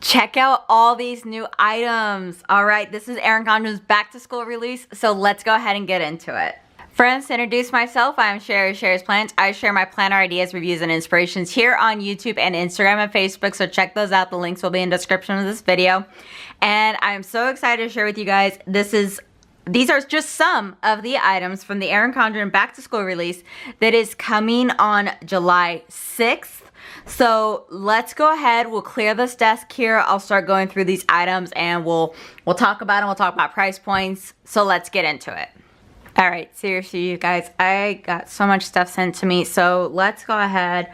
Check out all these new items. All right, this is Erin Condren's back to school release, so let's go ahead and get into it. Friends, to introduce myself, I am Sherry of Sherry's Plans. I share my planner ideas, reviews, and inspirations here on YouTube and Instagram and Facebook, so check those out. The links will be in the description of this video. And I'm so excited to share with you guys, these are just some of the items from the Erin Condren Back to School release that is coming on July 6th. So let's go ahead, we'll clear this desk here. I'll start going through these items and we'll talk about them, we'll talk about price points. So let's get into it. All right, seriously, you guys, I got so much stuff sent to me. So let's go ahead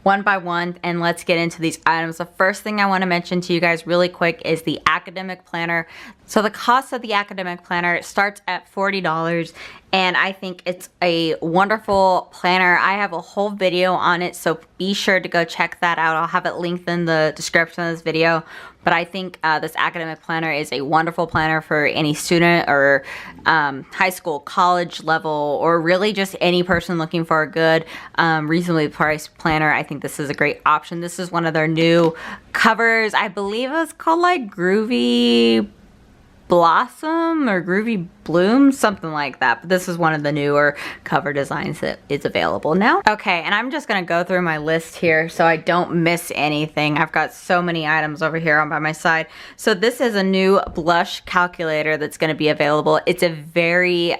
one by one and let's get into these items. The first thing I want to mention to you guys really quick is the academic planner. So the cost of the academic planner starts at $40 and I think it's a wonderful planner. I have a whole video on it, so be sure to go check that out. I'll have it linked in the description of this video. But I think this academic planner is a wonderful planner for any student or high school, college level, or really just any person looking for a good, reasonably priced planner. I think this is a great option. This is one of their new covers. I believe it's called like Groovy Blossom or Groovy Bloom, something like that. But this is one of the newer cover designs that is available now. Okay, and I'm just gonna go through my list here so I don't miss anything. I've got so many items over here on by my side. So this is a new blush calculator that's gonna be available. It's a very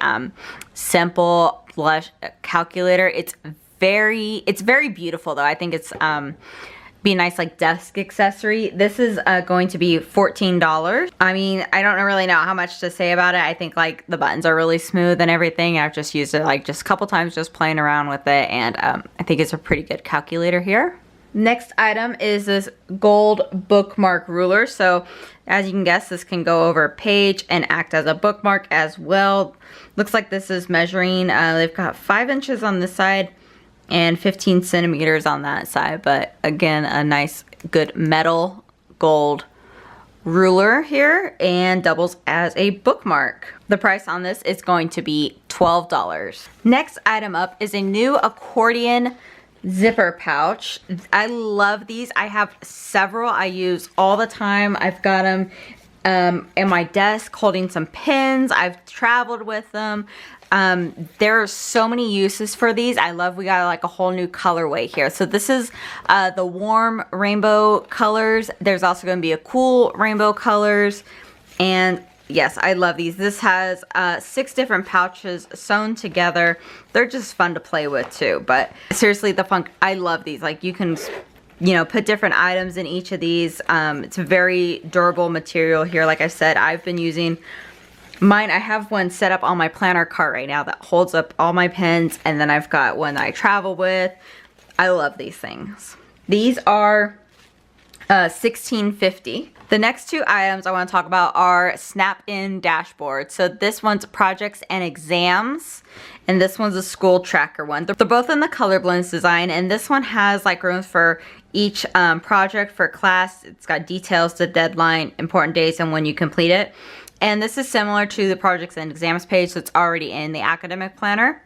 simple blush calculator. It's very beautiful though. I think it's be a nice like desk accessory. This is going to be $14. I mean, I don't really know how much to say about it. I think like the buttons are really smooth and everything. I've just used it like just a couple times just playing around with it, and I think it's a pretty good calculator here. Next item is this gold bookmark ruler. So as you can guess, this can go over a page and act as a bookmark as well. Looks like this is measuring, they've got 5 inches on this side and 15 centimeters on that side, but again, a nice good metal gold ruler here, and doubles as a bookmark. The price on this is going to be $12. Next item up is a new accordion zipper pouch. I love these. I have several I use all the time. I've got them in my desk holding some pins. I've traveled with them. There are so many uses for these. I love we got like a whole new colorway here. So this is the warm rainbow colors. There's also going to be a cool rainbow colors. And yes, I love these. This has 6 different pouches sewn together. They're just fun to play with too. But seriously, I love these. Like you can, you know, put different items in each of these. It's a very durable material here. Like I said, I've been using mine. I have one set up on my planner cart right now that holds up all my pens, and then I've got one that I travel with. I love these things. These are $16.50. The next 2 items I want to talk about are snap-in dashboards. So this one's projects and exams, and this one's a school tracker one. They're both in the ColorBlends design, and this one has like rooms for each project for class. It's got details, the deadline, important days, and when you complete it. And this is similar to the projects and exams page that's already in the academic planner.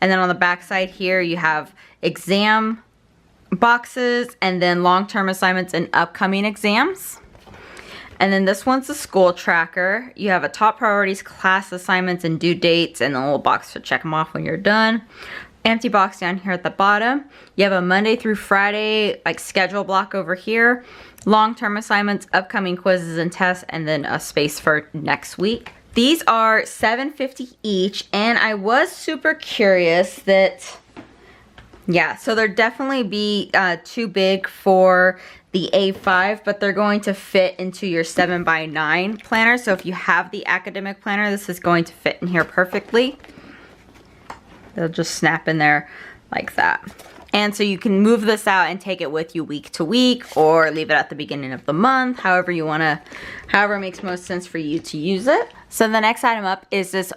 And then on the back side here, you have exam boxes and then long-term assignments and upcoming exams. And then this one's the school tracker. You have a top priorities, class assignments, and due dates, and a little box to check them off when you're done. Empty box down here at the bottom. You have a Monday through Friday like schedule block over here. Long-term assignments, upcoming quizzes and tests, and then a space for next week. These are $7.50 each, and I was super curious that, yeah, so they're definitely be too big for the A5, but they're going to fit into your 7x9 planner. So if you have the academic planner, this is going to fit in here perfectly. They'll just snap in there like that. And so you can move this out and take it with you week to week, or leave it at the beginning of the month, however you want to, however makes most sense for you to use it. So the next item up is this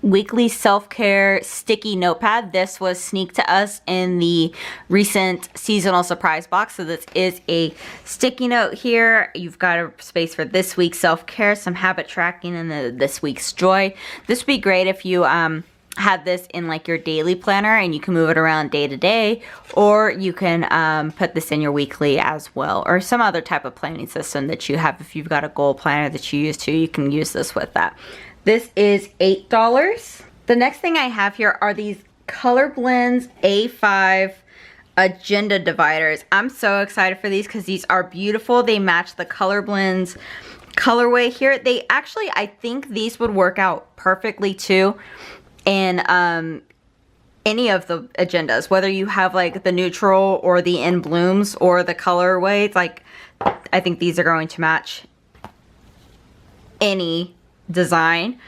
weekly self-care sticky notepad. This was sneaked to us in the recent seasonal surprise box. So this is a sticky note here. You've got a space for this week's self-care, some habit tracking, and this week's joy. This would be great if you have this in like your daily planner and you can move it around day to day, or you can put this in your weekly as well, or some other type of planning system that you have. If you've got a goal planner that you use too, you can use this with that. This is $8. The next thing I have here are these ColorBlends A5 agenda dividers. I'm so excited for these because these are beautiful. They match the ColorBlends colorway here. They actually, I think these would work out perfectly too in any of the agendas, whether you have like the neutral or the in blooms or the colorways. Like, I think these are going to match any design.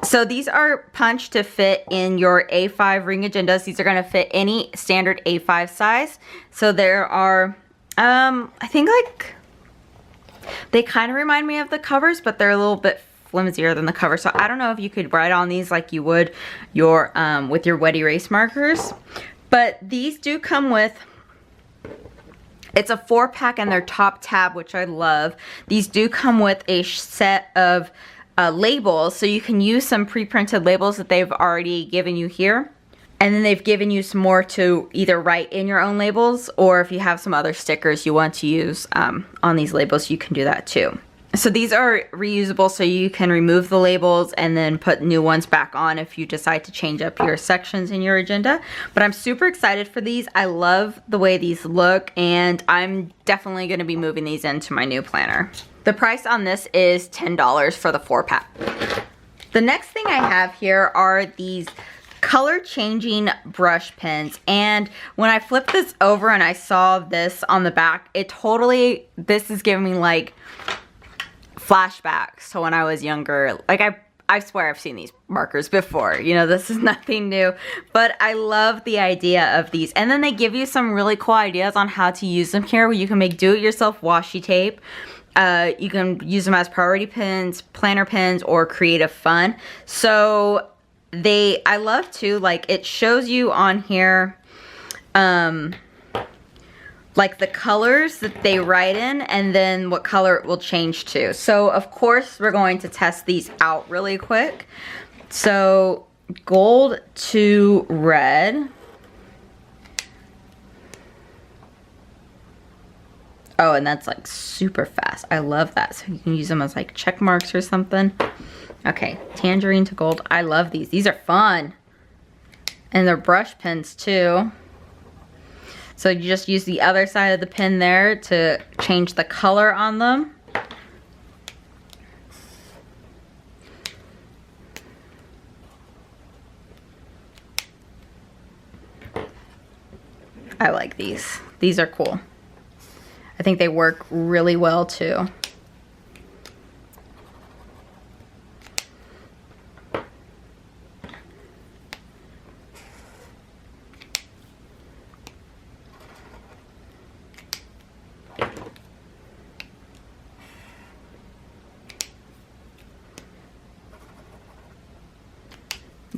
So these are punched to fit in your A5 ring agendas. These are going to fit any standard A5 size. So there are, I think like, they kind of remind me of the covers, but they're a little bit flimsier than the cover. So I don't know if you could write on these like you would your with your wet erase markers. But these do come with, it's a 4-pack and their top tab, which I love. These do come with a set of labels, so you can use some pre-printed labels that they've already given you here. And then they've given you some more to either write in your own labels, or if you have some other stickers you want to use on these labels, you can do that too. So these are reusable, so you can remove the labels and then put new ones back on if you decide to change up your sections in your agenda. But I'm super excited for these. I love the way these look, and I'm definitely going to be moving these into my new planner. The price on this is $10 for the 4-pack. The next thing I have here are these color changing brush pens, and when I flipped this over and I saw this on the back, it totally, this is giving me like flashbacks to when I was younger. Like I swear I've seen these markers before, you know, this is nothing new, but I love the idea of these. And then they give you some really cool ideas on how to use them here, where you can make do-it-yourself washi tape. You can use them as priority pens, planner pens, or creative fun. So I love too, like it shows you on here, like the colors that they write in and then what color it will change to. So of course we're going to test these out really quick. So gold to red. Oh, and that's like super fast. I love that. So you can use them as like check marks or something. Okay, tangerine to gold. I love these. These are fun. And they're brush pens too. So you just use the other side of the pen there to change the color on them. I like these. These are cool. I think they work really well too.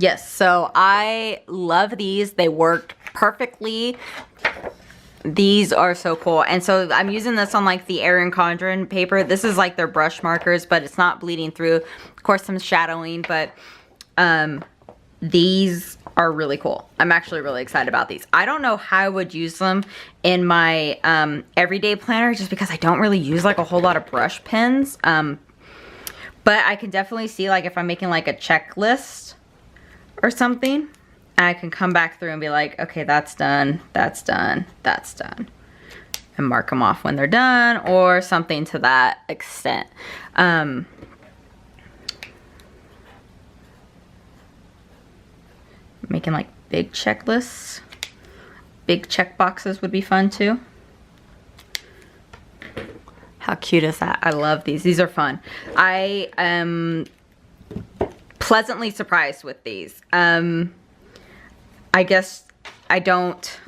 Yes, so I love these. They worked perfectly. These are so cool. And so I'm using this on like the Erin Condren paper. This is like their brush markers, but it's not bleeding through. Of course, some shadowing, but these are really cool. I'm actually really excited about these. I don't know how I would use them in my everyday planner, just because I don't really use like a whole lot of brush pens. But I can definitely see like if I'm making like a checklist or something, I can come back through and be like, okay, that's done, that's done, that's done. And mark them off when they're done, or something to that extent. Making like big checklists. Big check boxes would be fun too. How cute is that? I love these. These are fun. I am pleasantly surprised with these. I guess I don't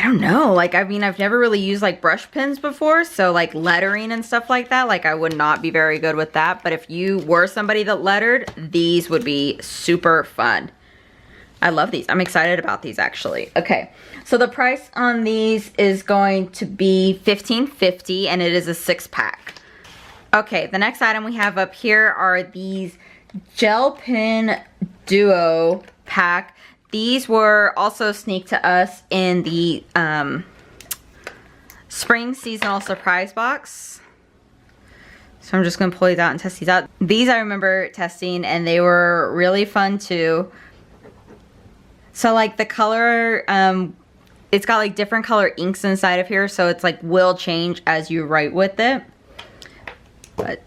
know, like, I mean, I've never really used like brush pens before, so like lettering and stuff like that, like I would not be very good with that, but if you were somebody that lettered, these would be super fun. I love these. I'm excited about these actually. Okay, so the price on these is going to be $15.50, and it is a 6-pack. Okay, the next item we have up here are these gel pen duo pack. These were also sneaked to us in the spring seasonal surprise box. So I'm just gonna pull these out and test these out. These I remember testing and they were really fun too. So like the color, it's got like different color inks inside of here, so it's like will change as you write with it. But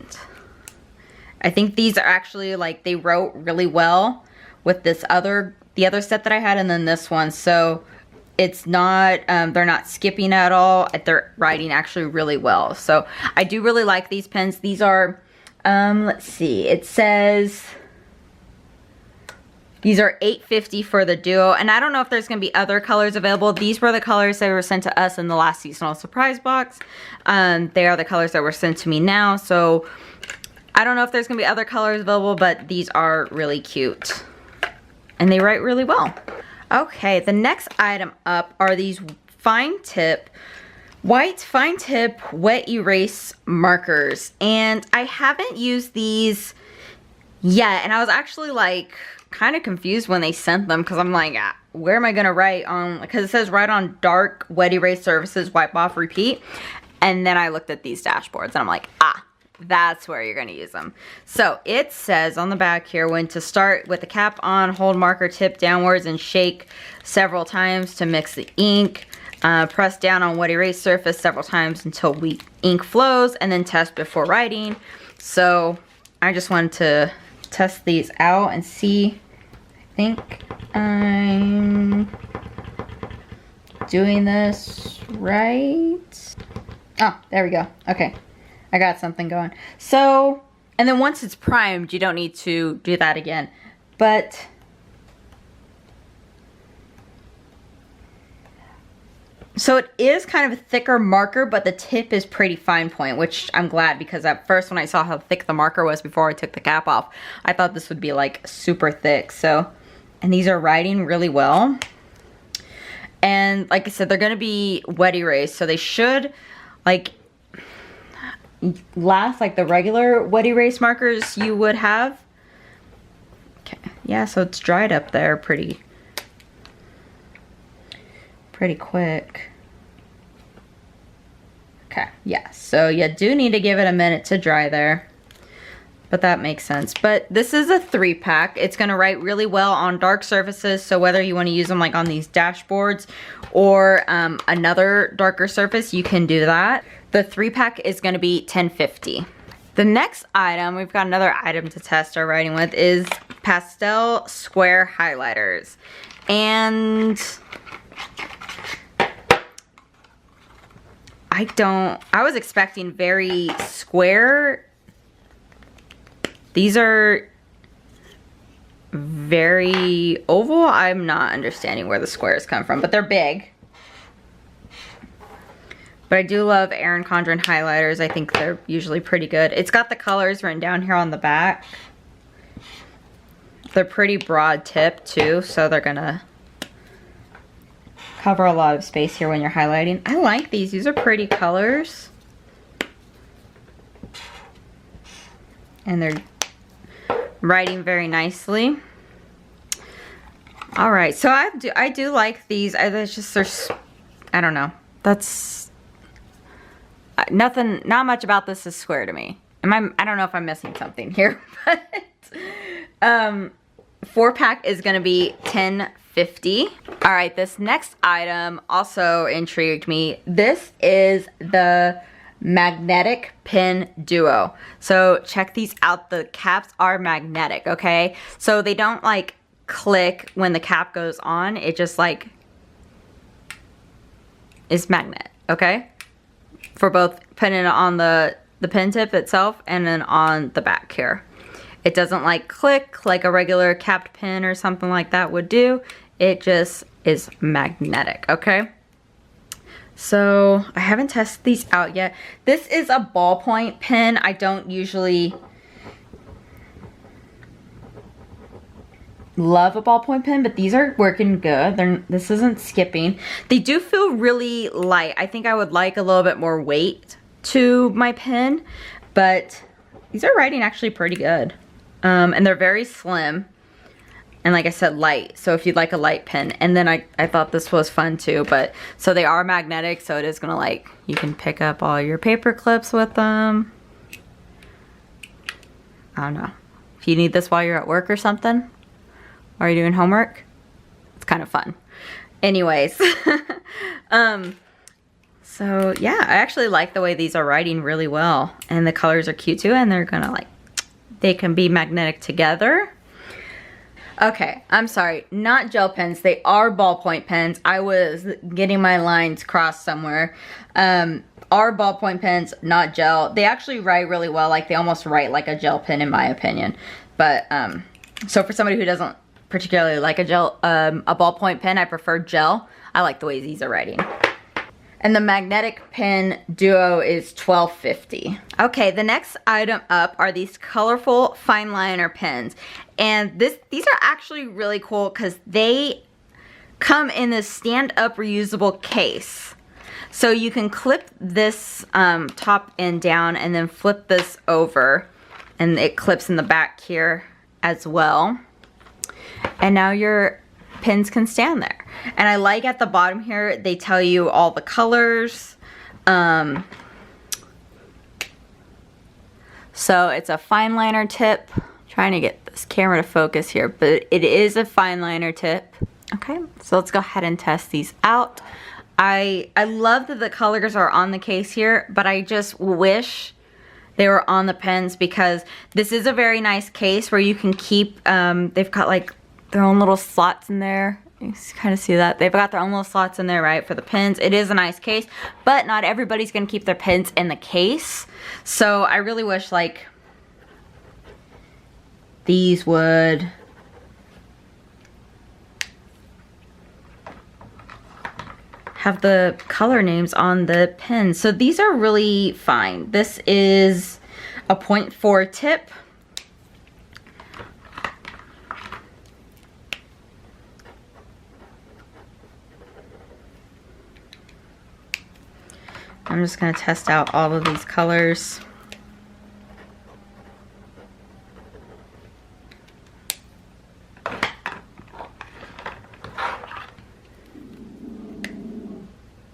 I think these are actually like, they wrote really well with the other set that I had and then this one. So it's not, they're not skipping at all. They're writing actually really well. So I do really like these pens. These are, let's see, it says, these are $8.50 for the duo, and I don't know if there's gonna be other colors available. These were the colors that were sent to us in the last seasonal surprise box. They are the colors that were sent to me now, so I don't know if there's gonna be other colors available, but these are really cute. And they write really well. Okay, the next item up are these white fine tip wet erase markers. And I haven't used these yet, and I was actually like, kind of confused when they sent them because I'm like, where am I gonna write on, because it says write on dark wet erase surfaces, wipe off, repeat. And then I looked at these dashboards and I'm like, that's where you're gonna use them. So it says on the back here when to start with the cap on, hold marker tip downwards and shake several times to mix the ink. Press down on wet erase surface several times until ink flows, and then test before writing. So I just wanted to test these out and see. I think I'm doing this right. Oh, there we go. Okay, I got something going. So, and then once it's primed, you don't need to do that again. But so it is kind of a thicker marker, but the tip is pretty fine point, which I'm glad, because at first when I saw how thick the marker was before I took the cap off, I thought this would be like super thick. So, and these are writing really well. And like I said, they're gonna be wet erase, so they should like last like the regular wet erase markers you would have. Okay, yeah, so it's dried up there pretty quick. Okay, yeah, so you do need to give it a minute to dry there, but that makes sense. But this is a 3-pack. It's gonna write really well on dark surfaces, so whether you want to use them like on these dashboards or another darker surface, you can do that. The 3-pack is gonna be $10.50. The next item, we've got another item to test our writing with, is Pastel Square Highlighters. And I was expecting very square. These are very oval. I'm not understanding where the squares come from, but they're big. But I do love Erin Condren highlighters. I think they're usually pretty good. It's got the colors written down here on the back. They're pretty broad tip too, so they're gonna cover a lot of space here when you're highlighting. I like these. These are pretty colors. And they're writing very nicely. All right, so I do like these. It's just, there's, I don't know. That's nothing, not much about this is square to me. I don't know if I'm missing something here, but 4-pack is gonna be $10.50. All right, this next item also intrigued me. This is the magnetic pen duo. So check these out. The caps are magnetic, okay? So they don't like click when the cap goes on. It just like is magnet, okay? For both putting it on the pen tip itself and then on the back here. It doesn't like click like a regular capped pen or something like that would do. It just is magnetic, okay? So I haven't tested these out yet. This is a ballpoint pen. I don't usually love a ballpoint pen, but these are working good. This isn't skipping. They do feel really light. I think I would like a little bit more weight to my pen, but these are writing actually pretty good. And they're very slim. And like I said, light. So if you'd like a light pen. And then I thought this was fun too. But so they are magnetic. So it is going to like, you can pick up all your paper clips with them. I don't know. If you need this while you're at work or something. Or you're doing homework. It's kind of fun. Anyways. So yeah, I actually like the way these are writing really well. And the colors are cute too. And they're going to like, they can be magnetic together. Okay, I'm sorry, not gel pens. They are ballpoint pens. I was getting my lines crossed somewhere. Are ballpoint pens, not gel. They actually write really well. Like they almost write like a gel pen in my opinion. But so for somebody who doesn't particularly like a ballpoint pen, I prefer gel. I like the way these are writing. And the magnetic pen duo is $12.50. Okay, the next item up are these colorful fine liner pens. And these are actually really cool because they come in this stand-up reusable case. So you can clip this top end down and then flip this over. And it clips in the back here as well. And now your pins can stand there. And I like at the bottom here, they tell you all the colors. So it's a fine liner tip. Trying to get this camera to focus here, but it is a fine liner tip. Okay, so let's go ahead and test these out. I love that the colors are on the case here, but I just wish they were on the pens because this is a very nice case where you can keep, they've got like their own little slots in there. You kind of see that. They've got their own little slots in there, right, for the pens. It is a nice case, but not everybody's going to keep their pens in the case. So I really wish like these would have the color names on the pens. So these are really fine. This is a 0.4 tip. I'm just going to test out all of these colors.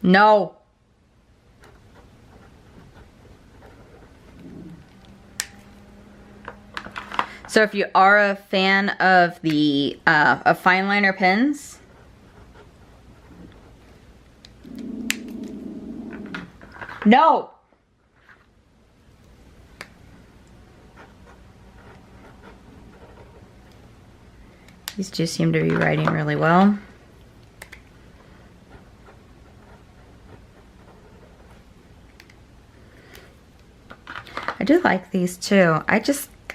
No. So if you are a fan of the of fine liner pens, no. These just seem to be writing really well. I do like these too. I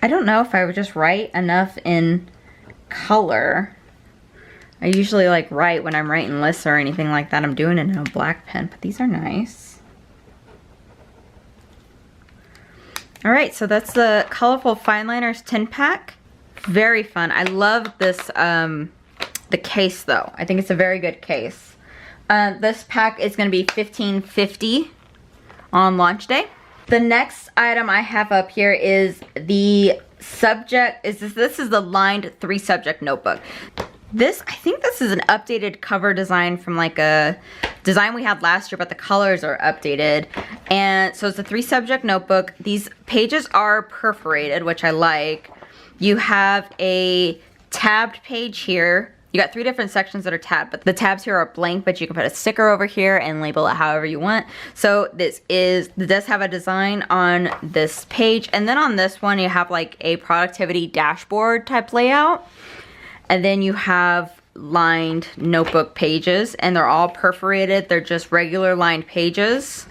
don't know if I would just write enough in color. I usually like write when I'm writing lists or anything like that. I'm doing it in a black pen, but these are nice. All right, so that's the Colorful Fineliners 10 pack. Very fun. I love this, the case though. I think it's a very good case. This pack is gonna be $15.50 on launch day. The next item I have up here is the this is the lined 3-subject notebook. I think this is an updated cover design from like a design we had last year, but the colors are updated. And so it's a 3-subject notebook. These pages are perforated, which I like. You have a tabbed page here. You got 3 different sections that are tabbed, but the tabs here are blank, but you can put a sticker over here and label it however you want. So this does have a design on this page. And then on this one, you have like a productivity dashboard type layout. And then you have lined notebook pages, and they're all perforated. They're just regular lined pages.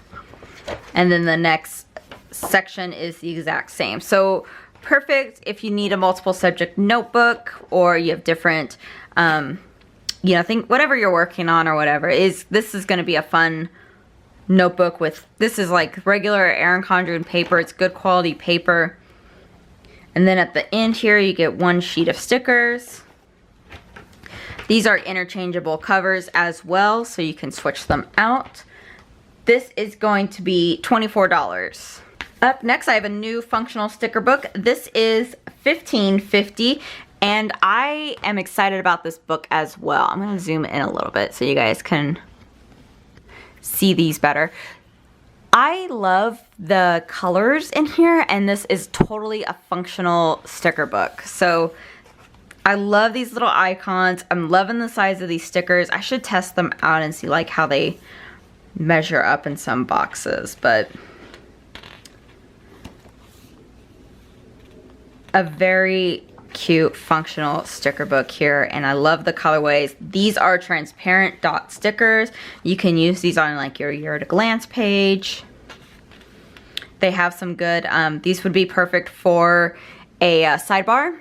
And then the next section is the exact same. So perfect if you need a multiple subject notebook, or you have different, you know, think whatever you're working on or whatever. This is going to be a fun notebook with, this is like regular Erin Condren paper. It's good quality paper. And then at the end here, you get 1 sheet of stickers. These are interchangeable covers as well, so you can switch them out. This is going to be $24. Up next, I have a new functional sticker book. This is $15.50, and I am excited about this book as well. I'm gonna zoom in a little bit so you guys can see these better. I love the colors in here, and this is totally a functional sticker book. So I love these little icons. I'm loving the size of these stickers. I should test them out and see like how they measure up in some boxes, but a very cute functional sticker book here, and I love the colorways. These are transparent dot stickers. You can use these on like your year at a glance page. They have some good, these would be perfect for a sidebar.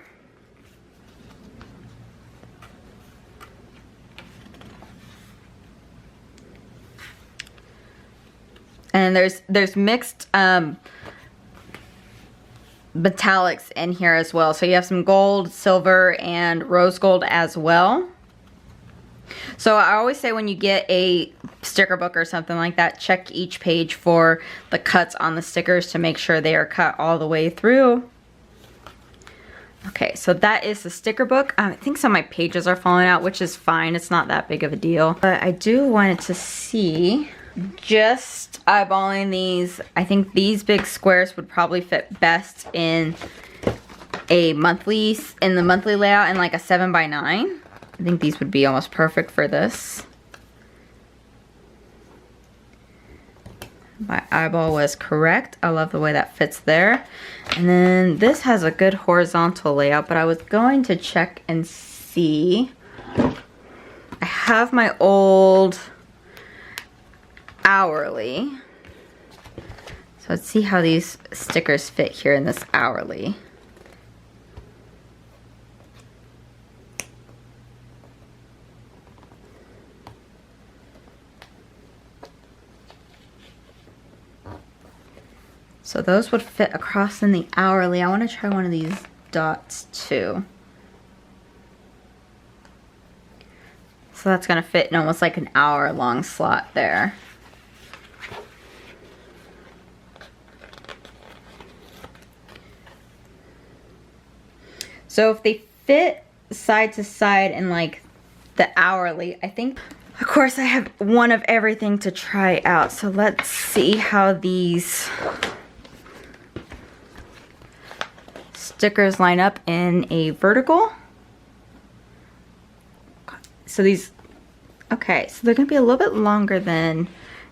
And there's mixed metallics in here as well. So you have some gold, silver, and rose gold as well. So I always say when you get a sticker book or something like that, check each page for the cuts on the stickers to make sure they are cut all the way through. Okay, so that is the sticker book. I think some of my pages are falling out, which is fine. It's not that big of a deal. But I do want to see, just eyeballing these, I think these big squares would probably fit best in the monthly layout in like a 7x9. I think these would be almost perfect for this. My eyeball was correct. I love the way that fits there. And then this has a good horizontal layout, but I was going to check and see. I have my old hourly. So let's see how these stickers fit here in this hourly. So those would fit across in the hourly. I want to try one of these dots too. So that's going to fit in almost like an hour-long slot there. So if they fit side to side in like the hourly, I think, of course I have one of everything to try out. So let's see how these stickers line up in a vertical. So these, okay, so they're gonna be a little bit longer than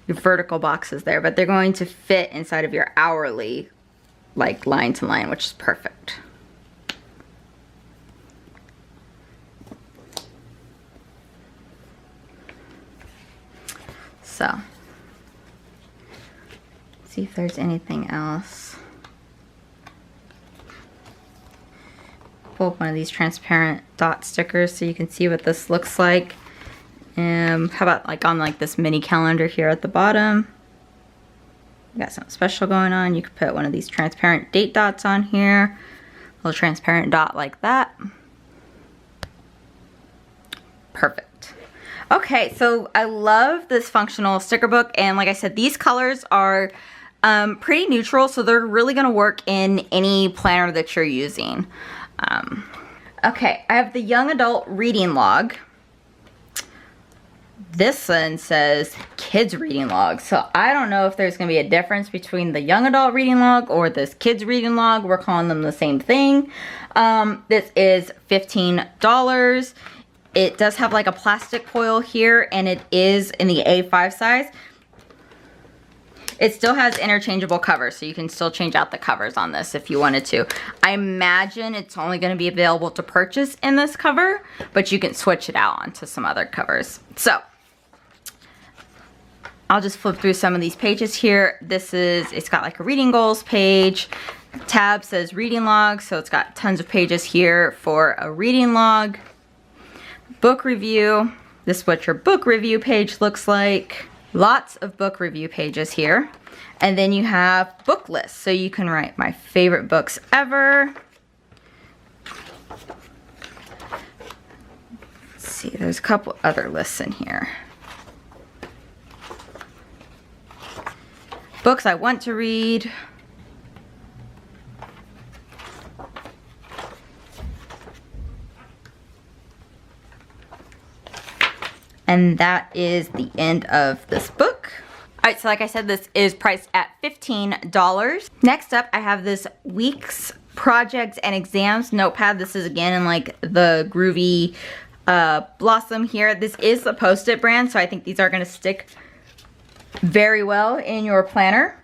your vertical boxes there, but they're going to fit inside of your hourly, like line to line, which is perfect. So, see if there's anything else. Pull up one of these transparent dot stickers so you can see what this looks like. How about like on like this mini calendar here at the bottom? You got something special going on. You could put one of these transparent date dots on here. A little transparent dot like that. Perfect. Okay, so I love this functional sticker book, and like I said, these colors are pretty neutral, so they're really gonna work in any planner that you're using. Okay, I have the young adult reading log. This one says kids reading log, so I don't know if there's gonna be a difference between the young adult reading log or this kids reading log. We're calling them the same thing. This is $15. It does have like a plastic foil here, and it is in the A5 size. It still has interchangeable covers, so you can still change out the covers on this if you wanted to. I imagine it's only going to be available to purchase in this cover, but you can switch it out onto some other covers. So, I'll just flip through some of these pages here. It's got like a reading goals page. Tab says reading log, so it's got tons of pages here for a reading log. Book review. This is what your book review page looks like. Lots of book review pages here. And then you have book lists. So you can write my favorite books ever. Let's see, there's a couple other lists in here. Books I want to read. And that is the end of this book. Alright, so like I said, this is priced at $15. Next up, I have this week's projects and exams notepad. This is again in like the groovy blossom here. This is the Post-it brand, so I think these are going to stick very well in your planner.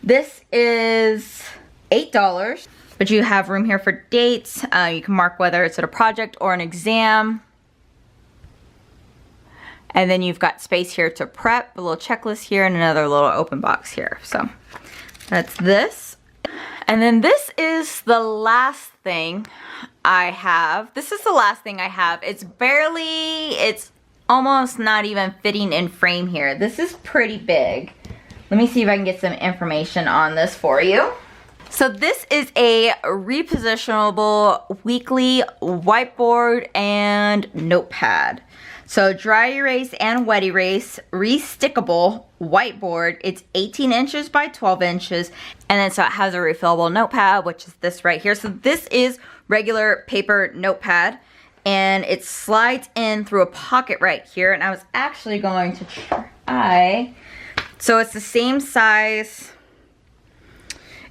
This is $8, but you have room here for dates. You can mark whether it's at a project or an exam. And then you've got space here to prep, a little checklist here, and another little open box here. So that's this. And then this is the last thing I have. This is the last thing I have. It's almost not even fitting in frame here. This is pretty big. Let me see if I can get some information on this for you. So this is a repositionable weekly whiteboard and notepad. So dry erase and wet erase, restickable whiteboard. It's 18 inches by 12 inches. And then so it has a refillable notepad, which is this right here. So this is regular paper notepad, and it slides in through a pocket right here. And I was actually going to try, so it's the same size.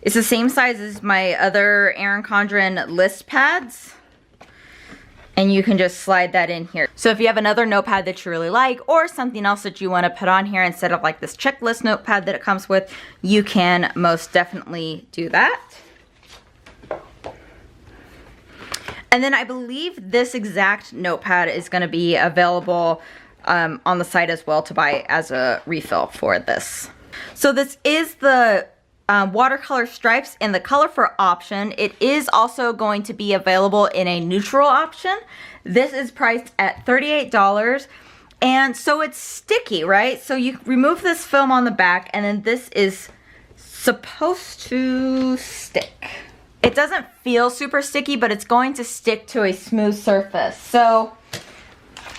It's the same size as my other Erin Condren list pads. And you can just slide that in here. So if you have another notepad that you really like, or something else that you want to put on here instead of like this checklist notepad that it comes with, you can most definitely do that. And then I believe this exact notepad is going to be available on the site as well to buy as a refill for this. So this is the watercolor stripes in the color for option. It is also going to be available in a neutral option. This is priced at $38, and so it's sticky, right? So you remove this film on the back, and then this is supposed to stick. It doesn't feel super sticky, but it's going to stick to a smooth surface. So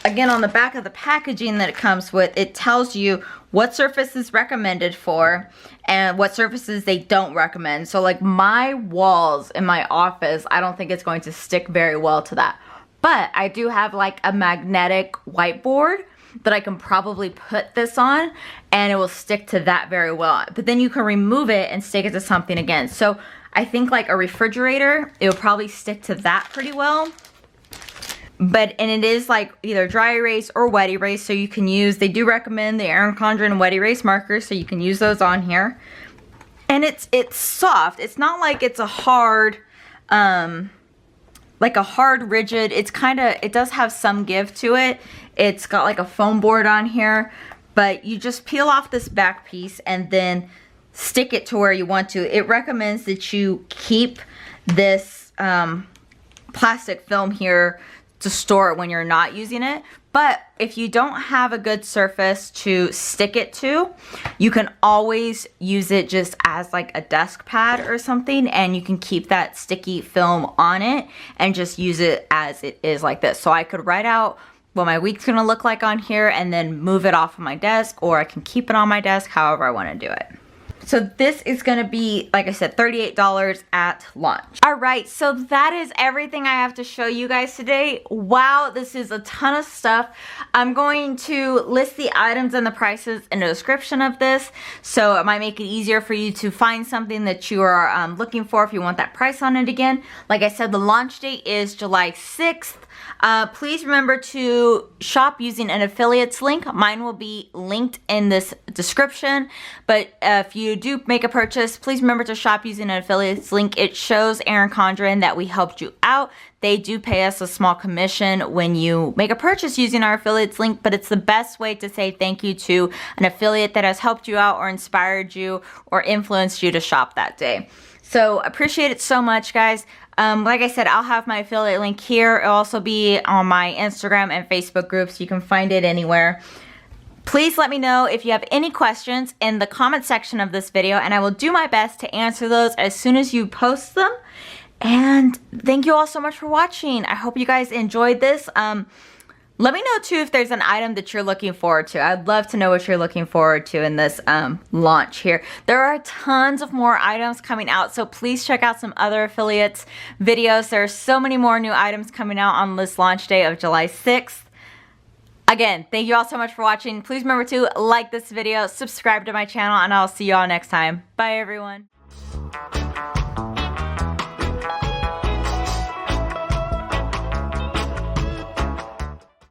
again, on the back of the packaging that it comes with, it tells you what surface is recommended for and what surfaces they don't recommend. So like my walls in my office, I don't think it's going to stick very well to that. But I do have like a magnetic whiteboard that I can probably put this on, and it will stick to that very well. But then you can remove it and stick it to something again. So I think like a refrigerator, it will probably stick to that pretty well. And it is like either dry erase or wet erase, so you can use, they do recommend the Erin Condren wet erase markers, so you can use those on here. And it's soft. It's not like it's a hard, rigid, it's kind of, it does have some give to it. It's got like a foam board on here, but you just peel off this back piece and then stick it to where you want to. It recommends that you keep this plastic film here to store it when you're not using it. But if you don't have a good surface to stick it to, you can always use it just as like a desk pad or something, and you can keep that sticky film on it and just use it as it is like this. So I could write out what my week's gonna look like on here and then move it off of my desk, or I can keep it on my desk however I want to do it. So this is gonna be, like I said, $38 at launch. All right, so that is everything I have to show you guys today. Wow, this is a ton of stuff. I'm going to list the items and the prices in the description of this, so it might make it easier for you to find something that you are looking for if you want that price on it again. Like I said, the launch date is July 6th. Please remember to shop using an affiliates link. Mine will be linked in this description, but if you do make a purchase, please remember to shop using an affiliates link. It shows Erin Condren that we helped you out. They do pay us a small commission when you make a purchase using our affiliates link, but it's the best way to say thank you to an affiliate that has helped you out or inspired you or influenced you to shop that day. So appreciate it so much, guys. Like I said, I'll have my affiliate link here. It'll also be on my Instagram and Facebook groups. You can find it anywhere. Please let me know if you have any questions in the comment section of this video, and I will do my best to answer those as soon as you post them. And thank you all so much for watching. I hope you guys enjoyed this. Let me know too if there's an item that you're looking forward to. I'd love to know what you're looking forward to in this launch here. There are tons of more items coming out, so please check out some other affiliates videos. There are so many more new items coming out on this launch day of July 6th. Again, thank you all so much for watching. Please remember to like this video, subscribe to my channel, and I'll see you all next time. Bye everyone.